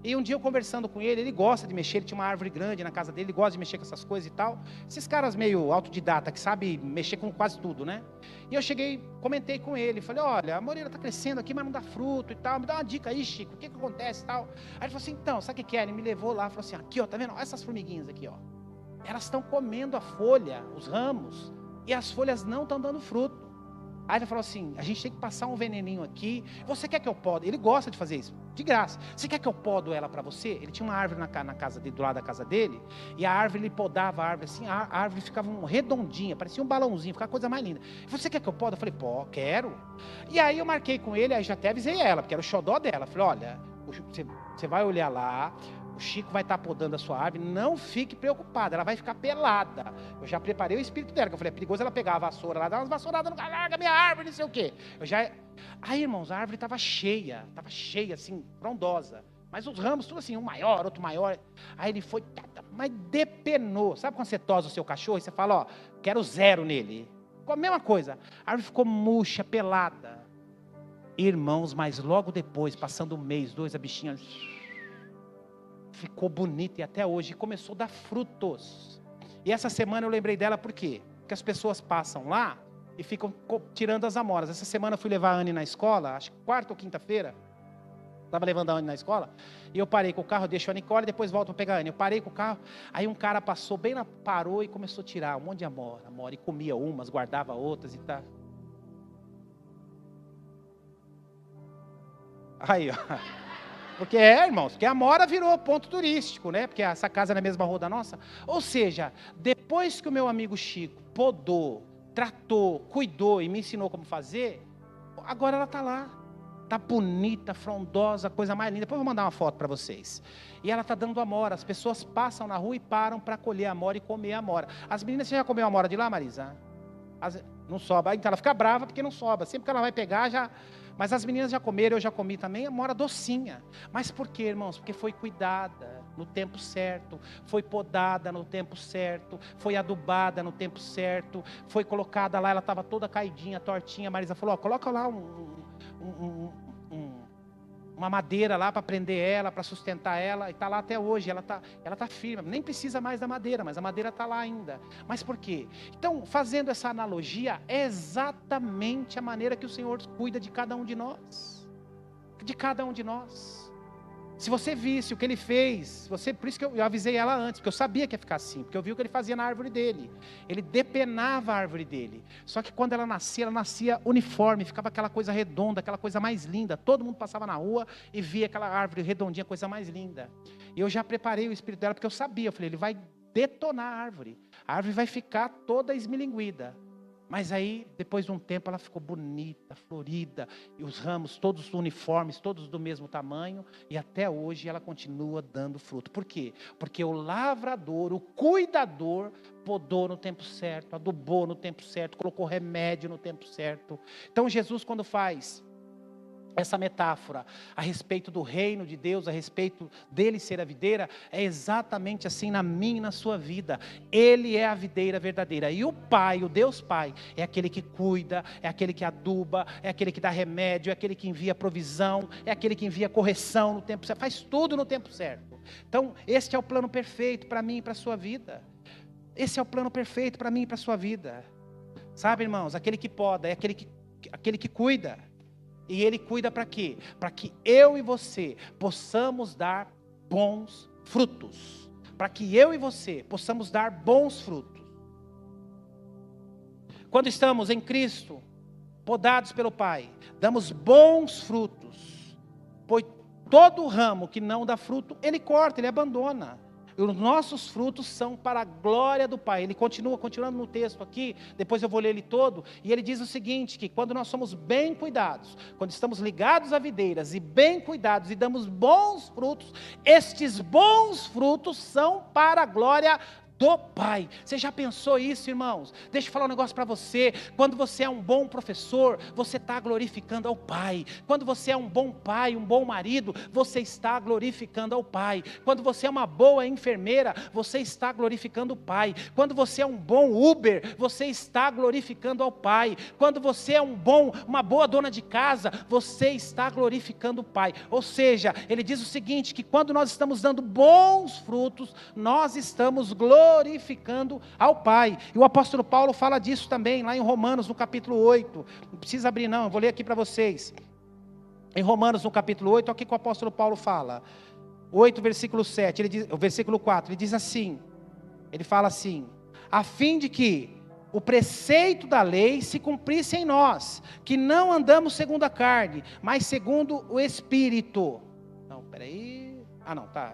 e um dia eu conversando com ele gosta de mexer, ele tinha uma árvore grande na casa dele, ele gosta de mexer com essas coisas e tal, esses caras meio autodidata, que sabe mexer com quase tudo, né? E eu cheguei, comentei com ele, falei, olha, a moreira está crescendo aqui, mas não dá fruto e tal, me dá uma dica aí, Chico, o que acontece e tal? Aí ele falou assim, então, sabe o que é? Ele me levou lá, falou assim, aqui ó, tá vendo? Olha essas formiguinhas aqui ó, elas estão comendo a folha, os ramos, e as folhas não estão dando fruto. Aí ele falou assim, a gente tem que passar um veneninho aqui, você quer que eu podo? Ele gosta de fazer isso, de graça. Você quer que eu podo ela para você? Ele tinha uma árvore na casa dele, do lado da casa dele, e a árvore, ele podava a árvore assim, a árvore ficava redondinha, parecia um balãozinho, ficava a coisa mais linda. Você quer que eu podo? Eu falei, pô, quero. E aí eu marquei com ele, aí já até avisei ela, porque era o xodó dela. Eu falei, olha, você vai olhar lá, o Chico vai estar podando a sua árvore, não fique preocupada, ela vai ficar pelada. Eu já preparei o espírito dela, que eu falei, é perigoso ela pegar a vassoura lá, dar umas vassouradas, não larga minha árvore, não sei o quê. Aí, irmãos, a árvore estava cheia, assim, frondosa. Mas os ramos, tudo assim, um maior, outro maior. Aí ele foi, mas depenou. Sabe quando você tosa o seu cachorro e você fala, ó, quero 0 nele? A mesma coisa, a árvore ficou murcha, pelada. Irmãos, mas logo depois, passando 1 mês, 2, a bichinha... ficou bonita e até hoje começou a dar frutos. E essa semana eu lembrei dela por quê? Porque as pessoas passam lá e ficam tirando as amoras. Essa semana eu fui levar a Anne na escola, acho que quarta ou quinta-feira, estava levando a Anne na escola, e eu parei com o carro, deixo a Nicole e depois volto para pegar a Anne. Eu parei com o carro, aí um cara passou bem parou e começou a tirar um monte de amora, e comia umas, guardava outras e tal. Aí, ó. Porque irmãos, porque a Amora virou ponto turístico, né? Porque essa casa é na mesma rua da nossa. Ou seja, depois que o meu amigo Chico podou, tratou, cuidou e me ensinou como fazer, agora ela está lá. Está bonita, frondosa, coisa mais linda. Depois eu vou mandar uma foto para vocês. E ela está dando amora. As pessoas passam na rua e param para colher amora e comer amora. As meninas, você já comeu amora de lá, Marisa? Não sobra. Então ela fica brava porque não sobra. Sempre que ela vai pegar, já... Mas as meninas já comeram, eu já comi também, amora docinha. Mas por quê, irmãos? Porque foi cuidada no tempo certo, foi podada no tempo certo, foi adubada no tempo certo, foi colocada lá, ela estava toda caidinha, tortinha. A Marisa falou, ó, coloca lá uma madeira lá para prender ela, para sustentar ela, e está lá até hoje, ela tá firme, nem precisa mais da madeira, mas a madeira está lá ainda. Mas por quê? Então, fazendo essa analogia, é exatamente a maneira que o Senhor cuida de cada um de nós, Se você visse o que ele fez, por isso que eu avisei ela antes, porque eu sabia que ia ficar assim, porque eu vi o que ele fazia na árvore dele. Ele depenava a árvore dele. Só que quando ela nascia uniforme, ficava aquela coisa redonda, aquela coisa mais linda. Todo mundo passava na rua e via aquela árvore redondinha, coisa mais linda. E eu já preparei o espírito dela, porque eu sabia, eu falei, ele vai detonar a árvore vai ficar toda esmilinguida. Mas aí, depois de um tempo, ela ficou bonita, florida, e os ramos todos uniformes, todos do mesmo tamanho, e até hoje ela continua dando fruto. Por quê? Porque o lavrador, o cuidador, podou no tempo certo, adubou no tempo certo, colocou remédio no tempo certo. Então Jesus, quando faz essa metáfora a respeito do reino de Deus, a respeito dele ser a videira, é exatamente assim na minha e na sua vida. Ele é a videira verdadeira, e o Pai, o Deus Pai, é aquele que cuida, é aquele que aduba, é aquele que dá remédio, é aquele que envia provisão, é aquele que envia correção no tempo certo, faz tudo no tempo certo. Então, este é o plano perfeito para mim e para a sua vida. Esse é o plano perfeito para mim e para a sua vida. Sabe, irmãos, aquele que poda é aquele que cuida. E Ele cuida para quê? Para que eu e você possamos dar bons frutos. Para que eu e você possamos dar bons frutos. Quando estamos em Cristo, podados pelo Pai, damos bons frutos. Pois todo ramo que não dá fruto, Ele corta, Ele abandona. E os nossos frutos são para a glória do Pai. Ele continuando no texto aqui, depois eu vou ler ele todo, e ele diz o seguinte, que quando nós somos bem cuidados, quando estamos ligados a videiras e bem cuidados e damos bons frutos, estes bons frutos são para a glória do Pai. Você já pensou isso, irmãos? Deixa eu falar um negócio para você. Quando você é um bom professor, você está glorificando ao Pai. Quando você é um bom pai, um bom marido, você está glorificando ao Pai. Quando você é uma boa enfermeira, você está glorificando o Pai. Quando você é um bom Uber, você está glorificando ao Pai. Quando você é uma boa dona de casa, você está glorificando o Pai. Ou seja, ele diz o seguinte, que quando nós estamos dando bons frutos, nós estamos glorificando ao Pai. E o apóstolo Paulo fala disso também, lá em Romanos, no capítulo 8. Não precisa abrir não, eu vou ler aqui para vocês. Em Romanos, no capítulo 8, olha o que o apóstolo Paulo fala. 8, versículo 7, o versículo 4, ele diz assim, ele fala assim, a fim de que o preceito da lei se cumprisse em nós, que não andamos segundo a carne, mas segundo o Espírito. Não, peraí, não, tá,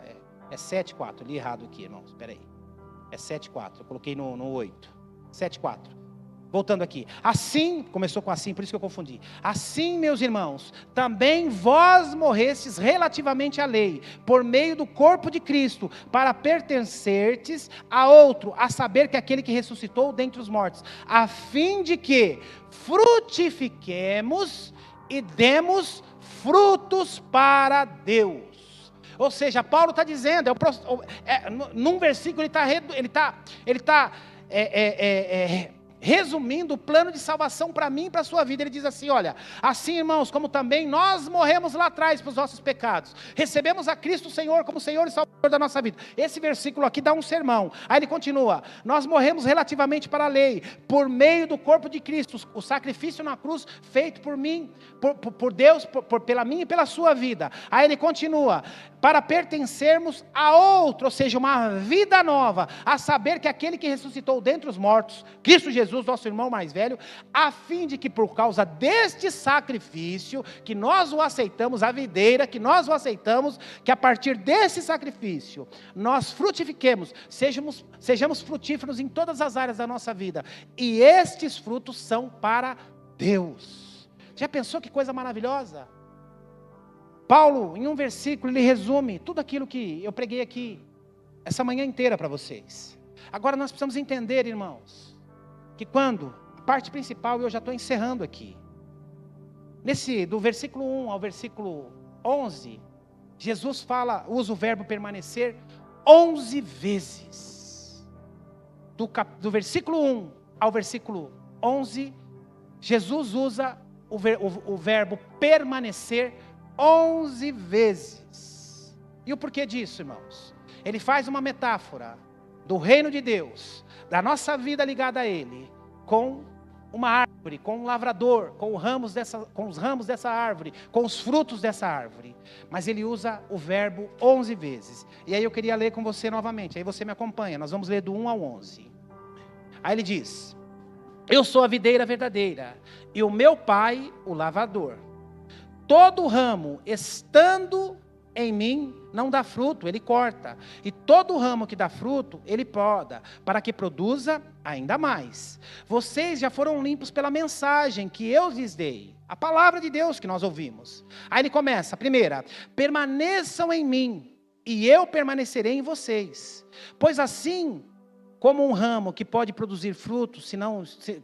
é 7,4, li errado aqui, irmãos, peraí. É 7,4, eu coloquei no 8. 7,4. Voltando aqui. Assim, começou com assim, por isso que eu confundi. Assim, meus irmãos, também vós morrestes relativamente à lei, por meio do corpo de Cristo, para pertencertes a outro, a saber que aquele que ressuscitou dentre os mortos, a fim de que frutifiquemos e demos frutos para Deus. Ou seja, Paulo está dizendo, num versículo ele está resumindo o plano de salvação para mim e para a sua vida. Ele diz assim, olha, assim irmãos, como também nós morremos lá atrás para os nossos pecados, recebemos a Cristo Senhor como Senhor e Salvador da nossa vida. Esse versículo aqui dá um sermão. Aí ele continua, nós morremos relativamente para a lei, por meio do corpo de Cristo, o sacrifício na cruz feito por mim, por Deus, pela minha e pela sua vida. Aí ele continua, para pertencermos a outro, ou seja, uma vida nova, a saber que aquele que ressuscitou dentre os mortos, Cristo Jesus, nosso irmão mais velho, a fim de que por causa deste sacrifício, que nós o aceitamos, a videira, que nós o aceitamos, que a partir desse sacrifício, nós frutifiquemos, sejamos frutíferos em todas as áreas da nossa vida, e estes frutos são para Deus. Já pensou que coisa maravilhosa? Paulo, em um versículo, ele resume tudo aquilo que eu preguei aqui, essa manhã inteira para vocês. Agora nós precisamos entender, irmãos, que quando, a parte principal, eu já estou encerrando aqui, do versículo 1 ao versículo 11, Jesus usa o verbo permanecer 11 vezes. Do versículo 1 ao versículo 11, Jesus usa o verbo permanecer 11 vezes. E o porquê disso, irmãos? Ele faz uma metáfora do reino de Deus, da nossa vida ligada a Ele, com uma árvore, com um lavrador, com os ramos dessa árvore, com os frutos dessa árvore. Mas ele usa o verbo 11 vezes. E aí eu queria ler com você novamente, aí você me acompanha, nós vamos ler do 1 ao 11. Aí ele diz, eu sou a videira verdadeira, e o meu pai o lavrador. Todo ramo estando em mim não dá fruto, ele corta. E todo ramo que dá fruto, ele poda, para que produza ainda mais. Vocês já foram limpos pela mensagem que eu lhes dei. A palavra de Deus que nós ouvimos. Aí ele começa, primeira, permaneçam em mim, e eu permanecerei em vocês. Pois assim, como um ramo que pode produzir frutos,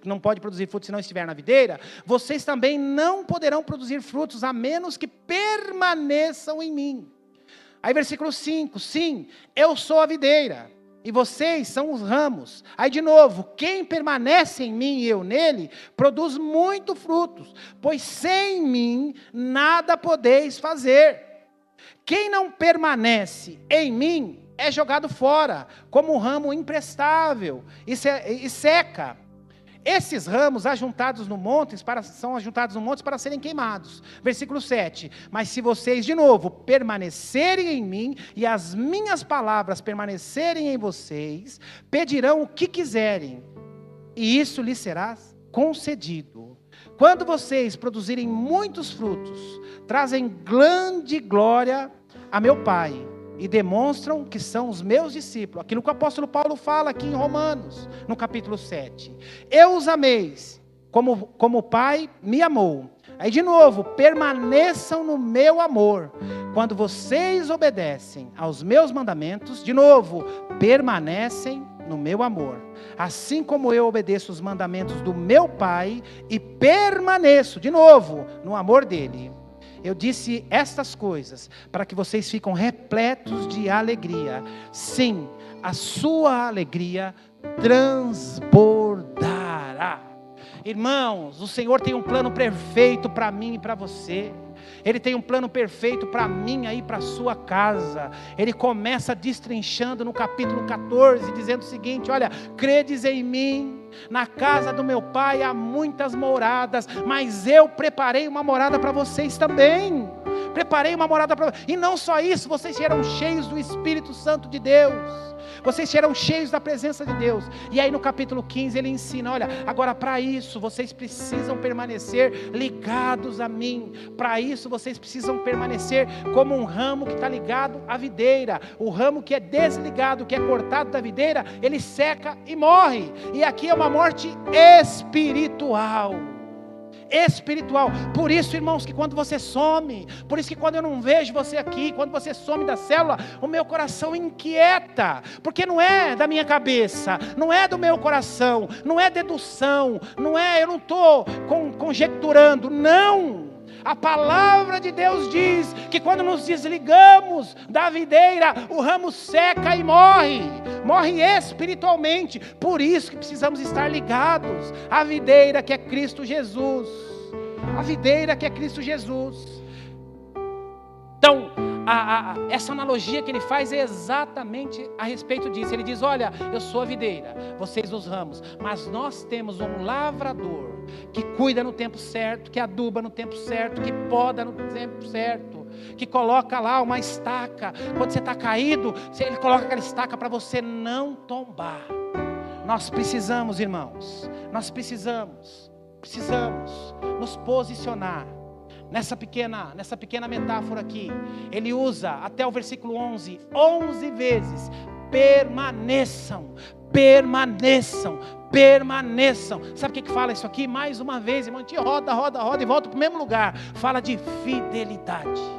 não pode produzir frutos se não estiver na videira, vocês também não poderão produzir frutos, a menos que permaneçam em mim. Aí versículo 5, sim, eu sou a videira, e vocês são os ramos. Aí de novo, quem permanece em mim e eu nele, produz muito frutos, pois sem mim nada podeis fazer. Quem não permanece em mim, é jogado fora, como um ramo imprestável, e seca. Esses ramos são ajuntados no monte para serem queimados. Versículo 7. Mas se vocês, de novo, permanecerem em mim, e as minhas palavras permanecerem em vocês, pedirão o que quiserem, e isso lhes será concedido. Quando vocês produzirem muitos frutos, trazem grande glória a meu Pai, e demonstram que são os meus discípulos. Aquilo que o apóstolo Paulo fala aqui em Romanos, no capítulo 7. Eu os ameis, como o Pai me amou. Aí de novo, permaneçam no meu amor. Quando vocês obedecem aos meus mandamentos, de novo, permanecem no meu amor. Assim como eu obedeço os mandamentos do meu Pai e permaneço, de novo, no amor dele. Eu disse estas coisas para que vocês fiquem repletos de alegria. Sim, a sua alegria transbordará. Irmãos, o Senhor tem um plano perfeito para mim e para você. Ele tem um plano perfeito para mim aí, para a sua casa. Ele começa destrinchando no capítulo 14, dizendo o seguinte: olha, credes em mim, na casa do meu Pai há muitas moradas, mas eu preparei uma morada para vocês também. Preparei uma morada para vocês. E não só isso, vocês serão cheios do Espírito Santo de Deus. Vocês serão cheios da presença de Deus. E aí no capítulo 15 ele ensina: olha, agora para isso vocês precisam permanecer ligados a mim. Para isso vocês precisam permanecer como um ramo que está ligado à videira. O ramo que é desligado, que é cortado da videira, ele seca e morre. E aqui é uma morte espiritual. Espiritual. Por isso, irmãos, que quando você some, por isso que quando eu não vejo você aqui, quando você some da célula, o meu coração inquieta, porque não é da minha cabeça, não é do meu coração, não é dedução, não é, eu não estou conjecturando, não. A palavra de Deus diz que quando nos desligamos da videira, o ramo seca e morre espiritualmente. Por isso que precisamos estar ligados à videira que é Cristo Jesus. A videira que é Cristo Jesus. Então, essa analogia que ele faz é exatamente a respeito disso. Ele diz: olha, eu sou a videira, vocês os ramos, mas nós temos um lavrador que cuida no tempo certo, que aduba no tempo certo, que poda no tempo certo, que coloca lá uma estaca. Quando você está caído, ele coloca aquela estaca para você não tombar. Nós precisamos, irmãos, nós precisamos nos posicionar. Nessa pequena metáfora aqui, ele usa até o versículo 11 vezes: permaneçam. Sabe o que fala isso aqui? Mais uma vez, irmão, a gente roda e volta para o mesmo lugar. Fala de fidelidade.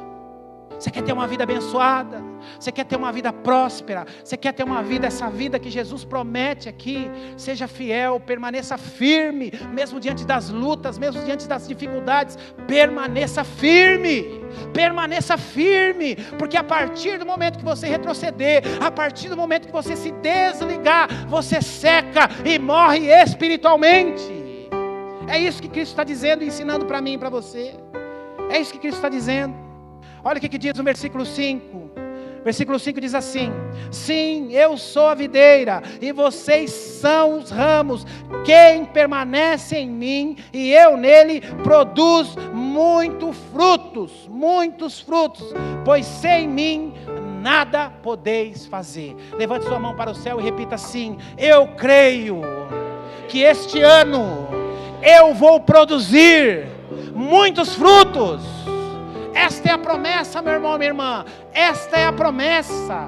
Você quer ter uma vida abençoada? Você quer ter uma vida próspera? Você quer ter uma vida, essa vida que Jesus promete aqui? Seja fiel, permaneça firme, mesmo diante das lutas, mesmo diante das dificuldades. Permaneça firme, porque a partir do momento que você retroceder, a partir do momento que você se desligar, você seca e morre espiritualmente. É isso que Cristo está dizendo e ensinando para mim e para você. É isso que Cristo está dizendo. Olha o que diz no versículo 5. Versículo 5 diz assim: sim, eu sou a videira e vocês são os ramos. Quem permanece em mim e eu nele produz muitos frutos, pois sem mim nada podeis fazer. Levante sua mão para o céu e repita assim: eu creio que este ano eu vou produzir muitos frutos. Esta é a promessa, meu irmão, minha irmã. Esta é a promessa.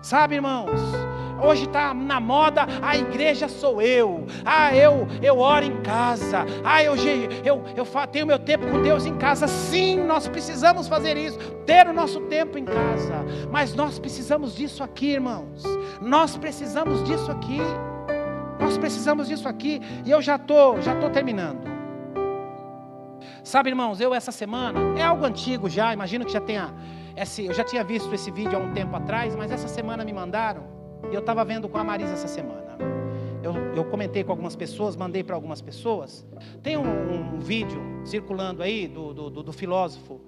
Sabe, irmãos, hoje está na moda: a igreja sou eu. Eu oro em casa. Eu tenho meu tempo com Deus em casa. Sim, nós precisamos fazer isso, ter o nosso tempo em casa. Mas nós precisamos disso aqui, irmãos. Nós precisamos disso aqui. E eu já estou terminando. Sabe, irmãos, essa semana, é algo antigo já, imagino que eu já tinha visto esse vídeo há um tempo atrás, mas essa semana me mandaram, e eu estava vendo com a Marisa essa semana. Eu comentei com algumas pessoas, mandei para algumas pessoas. Tem um vídeo circulando aí do filósofo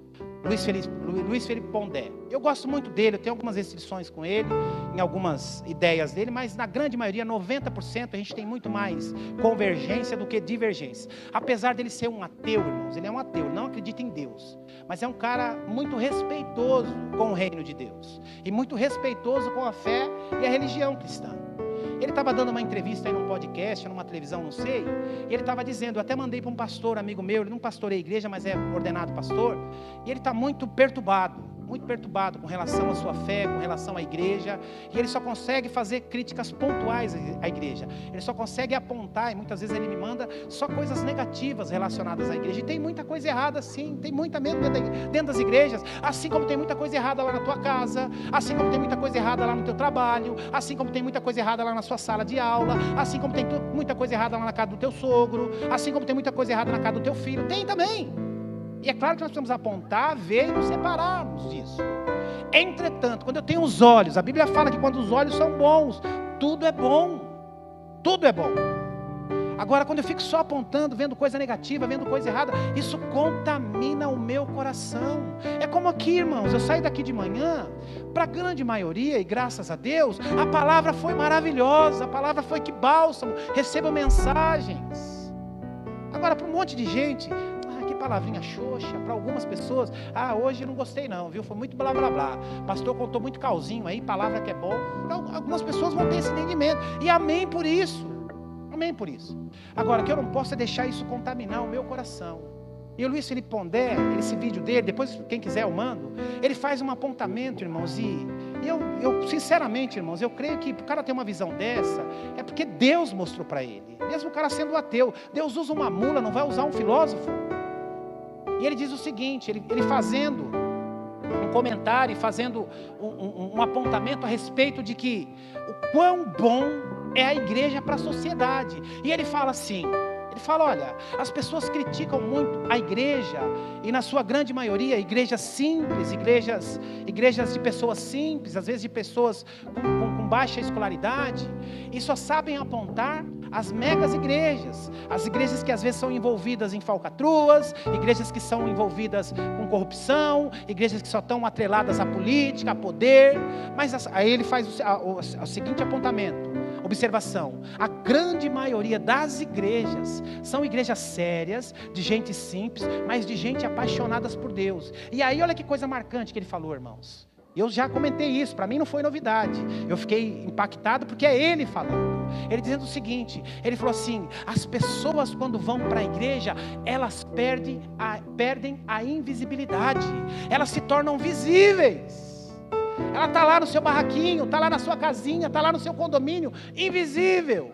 Luiz Felipe Pondé. Eu gosto muito dele, eu tenho algumas restrições com ele, em algumas ideias dele, mas na grande maioria, 90%, a gente tem muito mais convergência do que divergência. Apesar dele ser um ateu, irmãos, ele é um ateu, não acredita em Deus, mas é um cara muito respeitoso com o reino de Deus, e muito respeitoso com a fé e a religião cristã. Ele estava dando uma entrevista aí num podcast, numa televisão, não sei, e ele estava dizendo, eu até mandei para um pastor, amigo meu, ele não pastoreia a igreja, mas é ordenado pastor, e ele está muito perturbado com relação à sua fé, com relação à igreja, e ele só consegue fazer críticas pontuais à igreja, ele só consegue apontar, e muitas vezes ele me manda só coisas negativas relacionadas à igreja, e tem muita coisa errada sim, tem muita mesmo dentro das igrejas, assim como tem muita coisa errada lá na tua casa, assim como tem muita coisa errada lá no teu trabalho, assim como tem muita coisa errada lá na sua sala de aula, assim como tem muita coisa errada lá na casa do teu sogro, assim como tem muita coisa errada na casa do teu filho, tem também. E é claro que nós precisamos apontar, ver e nos separarmos disso. Entretanto, quando eu tenho os olhos, a Bíblia fala que quando os olhos são bons, tudo é bom. Tudo é bom. Agora, quando eu fico só apontando, vendo coisa negativa, vendo coisa errada, isso contamina o meu coração. É como aqui, irmãos, eu saí daqui de manhã, para a grande maioria, e graças a Deus, a palavra foi maravilhosa, a palavra foi que bálsamo, recebo mensagens. Agora, para um monte de gente, que palavrinha xoxa, para algumas pessoas, hoje não gostei não, viu, foi muito blá blá blá, pastor contou muito calzinho aí, palavra que é bom, então algumas pessoas vão ter esse entendimento, e amém por isso. Agora, o que eu não posso é deixar isso contaminar o meu coração. E o Luiz Felipe Pondé, esse vídeo dele, depois quem quiser eu mando, ele faz um apontamento, irmãos, e eu sinceramente, irmãos, eu creio que para o cara ter uma visão dessa, é porque Deus mostrou para ele, mesmo o cara sendo ateu, Deus usa uma mula, não vai usar um filósofo. E ele diz o seguinte, ele fazendo um comentário, fazendo um apontamento a respeito de que o quão bom é a igreja para a sociedade. E ele fala assim, olha, as pessoas criticam muito a igreja, e na sua grande maioria, igrejas simples, igrejas de pessoas simples, às vezes de pessoas com baixa escolaridade, e só sabem apontar as megas igrejas, as igrejas que às vezes são envolvidas em falcatruas, igrejas que são envolvidas com corrupção, igrejas que só estão atreladas à política, a poder, mas aí ele faz o seguinte apontamento, observação, a grande maioria das igrejas são igrejas sérias, de gente simples, mas de gente apaixonadas por Deus. E aí olha que coisa marcante que ele falou, irmãos. Eu já comentei isso, para mim não foi novidade. Eu fiquei impactado porque é ele falando. Ele dizendo o seguinte, ele falou assim, as pessoas quando vão para a igreja, elas perdem a invisibilidade, elas se tornam visíveis. Ela está lá no seu barraquinho, está lá na sua casinha, está lá no seu condomínio, invisível,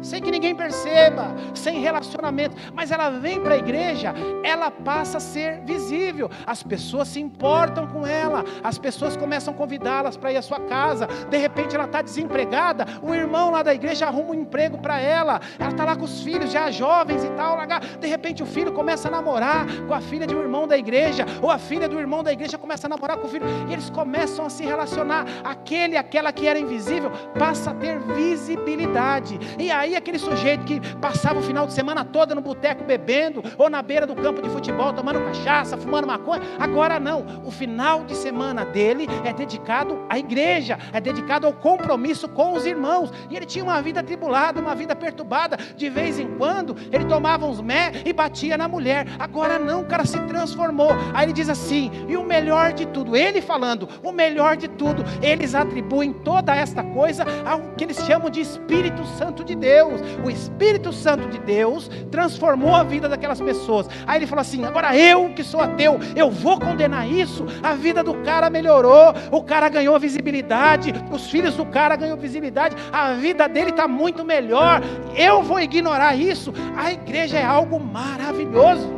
sem que ninguém perceba, sem relacionamento, mas ela vem para a igreja, ela passa a ser visível, as pessoas se importam com ela, as pessoas começam a convidá-las para ir à sua casa, de repente ela está desempregada, o irmão lá da igreja arruma um emprego para ela está lá com os filhos já jovens e tal, de repente o filho começa a namorar com a filha de um irmão da igreja, ou a filha do irmão da igreja começa a namorar com o filho, e eles começam a se relacionar, aquela que era invisível, passa a ter visibilidade, e aí aquele sujeito que passava o final de semana todo no boteco bebendo, ou na beira do campo de futebol tomando cachaça, fumando maconha, agora não, o final de semana dele é dedicado à igreja, é dedicado ao compromisso com os irmãos, e ele tinha uma vida atribulada, uma vida perturbada, de vez em quando ele tomava uns mé e batia na mulher, agora não, o cara se transformou, aí ele diz assim, e o melhor de tudo, ele falando, o melhor de tudo, eles atribuem toda esta coisa ao que eles chamam de Espírito Santo de Deus. O Espírito Santo de Deus transformou a vida daquelas pessoas. Aí ele falou assim, agora eu que sou ateu, eu vou condenar isso? A vida do cara melhorou, o cara ganhou visibilidade, os filhos do cara ganhou visibilidade, a vida dele está muito melhor, eu vou ignorar isso? A igreja é algo maravilhoso.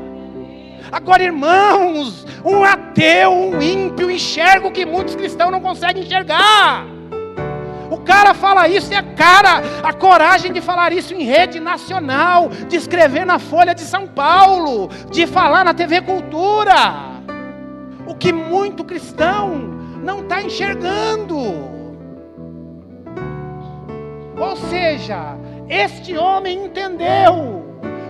Agora, irmãos, um ateu, um ímpio enxerga o que muitos cristãos não conseguem enxergar. O cara fala isso, e a coragem de falar isso em rede nacional, de escrever na Folha de São Paulo, de falar na TV Cultura, o que muito cristão não está enxergando. Ou seja, este homem entendeu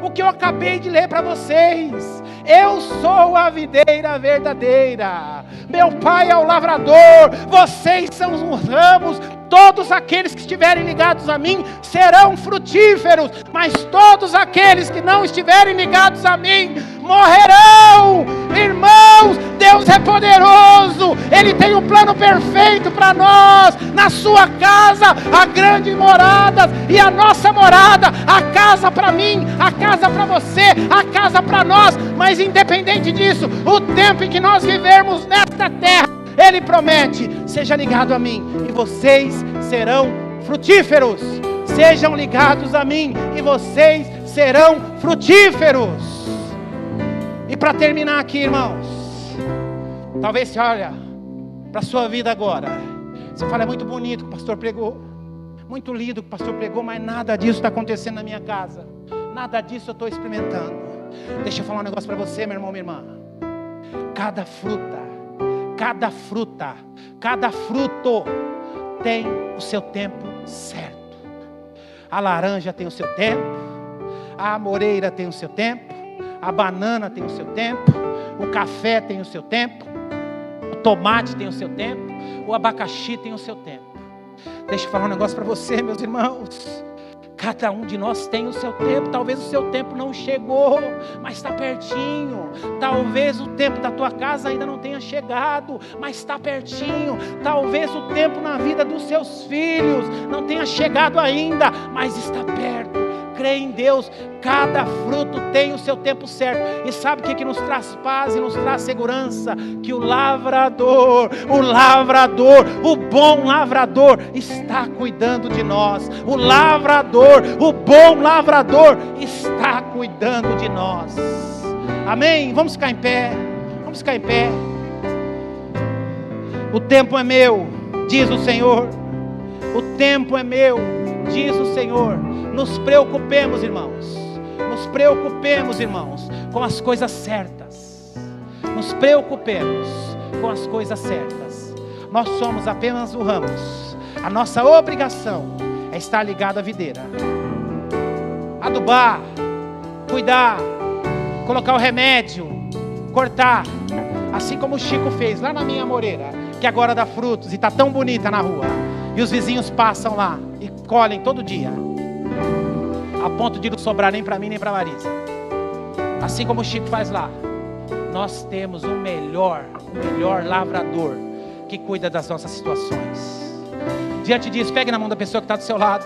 o que eu acabei de ler para vocês. Eu sou a videira verdadeira, meu pai é o lavrador, vocês são os ramos. Todos aqueles que estiverem ligados a mim serão frutíferos, mas todos aqueles que não estiverem ligados a mim morrerão. Irmãos, Deus é poderoso, Ele tem um plano perfeito para nós. Na sua casa há grandes moradas, e a nossa morada, a casa para mim, a casa para você, a casa para nós. Mas independente disso, o tempo em que nós vivermos nesta terra, Ele promete: seja ligado a mim e vocês serão frutíferos. Sejam ligados a mim e vocês serão frutíferos. E para terminar aqui, irmãos, talvez você olha para a sua vida agora, você fala: é muito bonito o que o pastor pregou, muito lindo o que o pastor pregou, mas nada disso está acontecendo na minha casa, nada disso eu estou experimentando. Deixa eu falar um negócio para você, meu irmão, minha irmã. Cada fruto tem o seu tempo certo. A laranja tem o seu tempo, a amoreira tem o seu tempo, a banana tem o seu tempo, o café tem o seu tempo, o tomate tem o seu tempo, o abacaxi tem o seu tempo. Deixa eu falar um negócio para você, meus irmãos. Cada um de nós tem o seu tempo. Talvez o seu tempo não chegou, mas está pertinho. Talvez o tempo da tua casa ainda não tenha chegado, mas está pertinho. Talvez o tempo na vida dos seus filhos não tenha chegado ainda, mas está perto. Crê em Deus, cada fruto tem o seu tempo certo. E sabe o que nos traz paz e nos traz segurança? Que o lavrador, o bom lavrador está cuidando de nós. O lavrador, o bom lavrador está cuidando de nós. Amém? Vamos ficar em pé. Vamos ficar em pé. O tempo é meu, diz o Senhor. O tempo é meu, diz o Senhor. Nos preocupemos, irmãos. Nos preocupemos, irmãos, com as coisas certas. Nos preocupemos com as coisas certas. Nós somos apenas o ramos. A nossa obrigação é estar ligado à videira. Adubar, cuidar, colocar o remédio, cortar. Assim como o Chico fez lá na minha amoreira, que agora dá frutos e está tão bonita na rua. E os vizinhos passam lá e colhem todo dia, a ponto de não sobrar nem para mim nem para Marisa. Assim como o Chico faz lá, nós temos o melhor lavrador que cuida das nossas situações. Diante disso, pegue na mão da pessoa que está do seu lado.